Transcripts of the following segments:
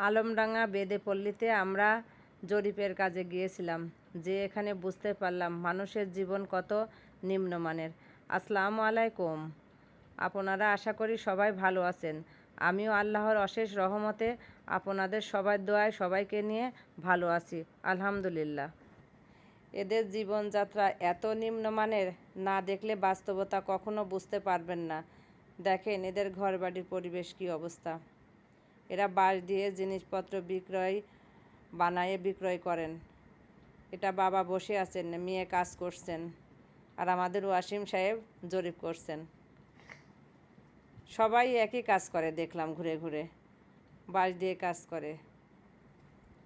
আলমডাঙ্গা বেদেপল্লীতে আমরা জরিপের কাজে গিয়েছিলাম, যে এখানে বুঝতে পারলাম মানুষের জীবন কত নিম্নমানের। আসসালামু আলাইকুম। আপনারা আশা করি সবাই ভালো আছেন। আমিও আল্লাহর অশেষ রহমতে আপনাদের সবার দোয়ায় সবাইকে নিয়ে ভালো আছি, আলহামদুলিল্লাহ। এদের জীবনযাত্রা এত নিম্নমানের, না দেখলে বাস্তবতা কখনো বুঝতে পারবেন না। দেখেন এদের ঘরবাড়ির পরিবেশ কী অবস্থা। এরা বাঁশ দিয়ে জিনিসপত্র বানায়ে বিক্রয় করেন। এটা বাবা বসে আছেন, মেয়ে কাজ করছেন, আর আমাদের ওয়াসিম সাহেব জরিপ করছেন। সবাই একই কাজ করে দেখলাম, ঘুরে ঘুরে বাঁশ দিয়ে কাজ করে।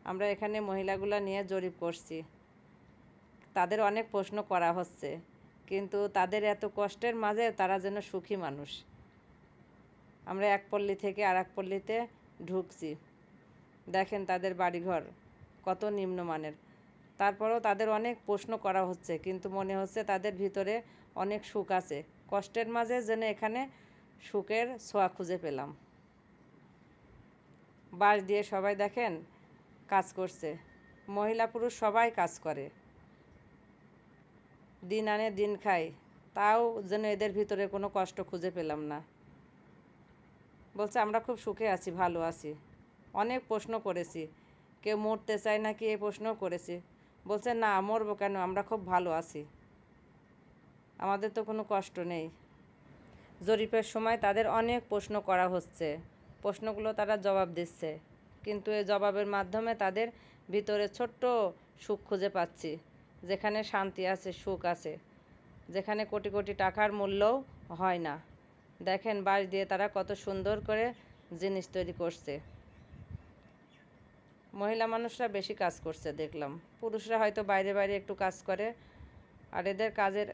আমরা এখানে মহিলাগুলো নিয়ে জরিপ করছি। তাদের অনেক প্রশ্ন করা হচ্ছে, কিন্তু তাদের এত কষ্টের মাঝে তারা যেন সুখী মানুষ। আমরা এক পল্লী থেকে আর এক পল্লীতে ঢুকছি। দেখেন তাদের বাড়িঘর কত নিম্নমানের। তারপরেও তাদের অনেক প্রশ্ন করা হচ্ছে, কিন্তু মনে হচ্ছে তাদের ভিতরে অনেক সুখ আছে। কষ্টের মাঝে যেন এখানে সুখের ছোঁয়া খুঁজে পেলাম। বাঁশ দিয়ে সবাই দেখেন কাজ করছে। মহিলা পুরুষ সবাই কাজ করে, দিন আনে দিন খায়, তাও যেন এদের ভিতরে কোনো কষ্ট খুঁজে পেলাম না। বলছে আমরা খুব সুখে আছি, ভালো আছি। অনেক প্রশ্ন করেছি, কেউ মরতে চায় নাকি এই প্রশ্নও করেছি। বলছে না, মরবো কেন, আমরা খুব ভালো আছি, আমাদের তো কোনো কষ্ট নেই। জরিপের সময় তাদের অনেক প্রশ্ন করা হচ্ছে, প্রশ্নগুলো তারা জবাব দিচ্ছে, কিন্তু এই জবাবের মাধ্যমে তাদের ভিতরে ছোট্ট সুখ খুঁজে পাচ্ছি, যেখানে শান্তি আছে, সুখ আছে, যেখানে কোটি কোটি টাকার মূল্যও হয় না। দেখেন বাঁশ দিয়ে তারা কত সুন্দর করে জিনিস তৈরি করছে। মহিলা মানুষরা বেশি কাজ করছে দেখলাম, পুরুষরা হয়তো বাইরে বাইরে একটু কাজ করে। আর এদের কাজের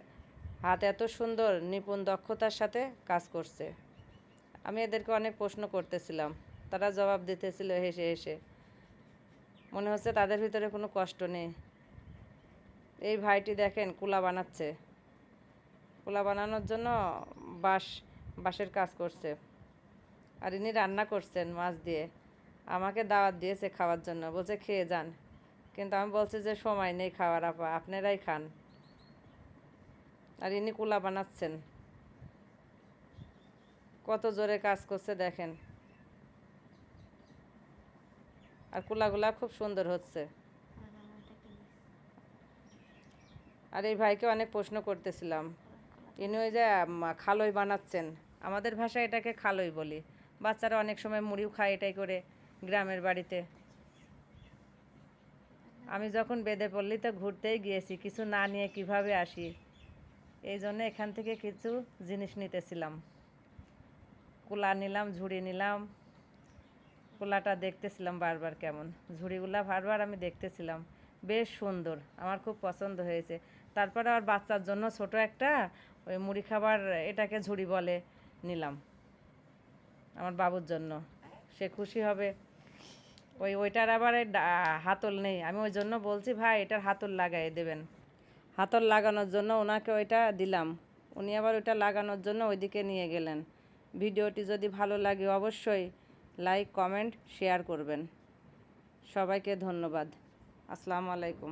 হাত এত সুন্দর, নিপুণ দক্ষতার সাথে কাজ করছে। আমি এদেরকে অনেক প্রশ্ন করতেছিলাম, তারা জবাব দিতেছিল হেসে হেসে। মনে হচ্ছে তাদের ভিতরে কোনো কষ্ট নেই। এই ভাইটি দেখেন কুলা বানাচ্ছে, কুলা বানানোর জন্য বাঁশের কাজ করছে। আর ইনি রান্না করছেন মাছ দিয়ে, আমাকে দাওয়াত দিয়েছে খাওয়ার জন্য, বলছে খেয়ে যান। কিন্তু আমি বলছি যে সময় নেই খাওয়ার, আপা আপনারাই খান। আর ইনি কুলা বানাচ্ছেন, কত জোরে কাজ করছে দেখেন। আর কুলাগুলা খুব সুন্দর হচ্ছে। আর এই ভাইকে অনেক প্রশ্ন করতেছিলাম, ইনি ওই যে খালই বানাচ্ছেন। আমাদের ভাষায় এটাকে খালই বলি। বাচ্চারা অনেক সময় মুড়িও খায় এটাই করে গ্রামের বাড়িতে। আমি যখন বেদেপল্লীতে ঘুরতেই গিয়েছি, কিছু না নিয়ে কিভাবে আসি, এই জন্য এখান থেকে কিছু জিনিস নিতেছিলাম। কুলা নিলাম, ঝুড়ি নিলাম। কুলাটা দেখতেছিলাম বারবার কেমন, ঝুড়িগুলা বারবার আমি দেখতেছিলাম, বেশ সুন্দর, আমার খুব পছন্দ হয়েছে। তারপরে আর বাচ্চার জন্য ছোট একটা ওই মুড়ি খাবার, এটাকে ঝুড়ি বলে, নিলাম আমার বাবুর জন্য, সে খুশি হবে। ওইটার আবার হাতল নেই, আমি ওই জন্য বলছি ভাই এটার হাতল লাগাই দেবেন। হাতল লাগানোর জন্য ওনাকে ওইটা দিলাম, উনি আবার ওইটা লাগানোর জন্য ওইদিকে নিয়ে গেলেন। ভিডিওটি যদি ভালো লাগে অবশ্যই লাইক, কমেন্ট, শেয়ার করবেন। সবাইকে ধন্যবাদ। আসসালামু আলাইকুম।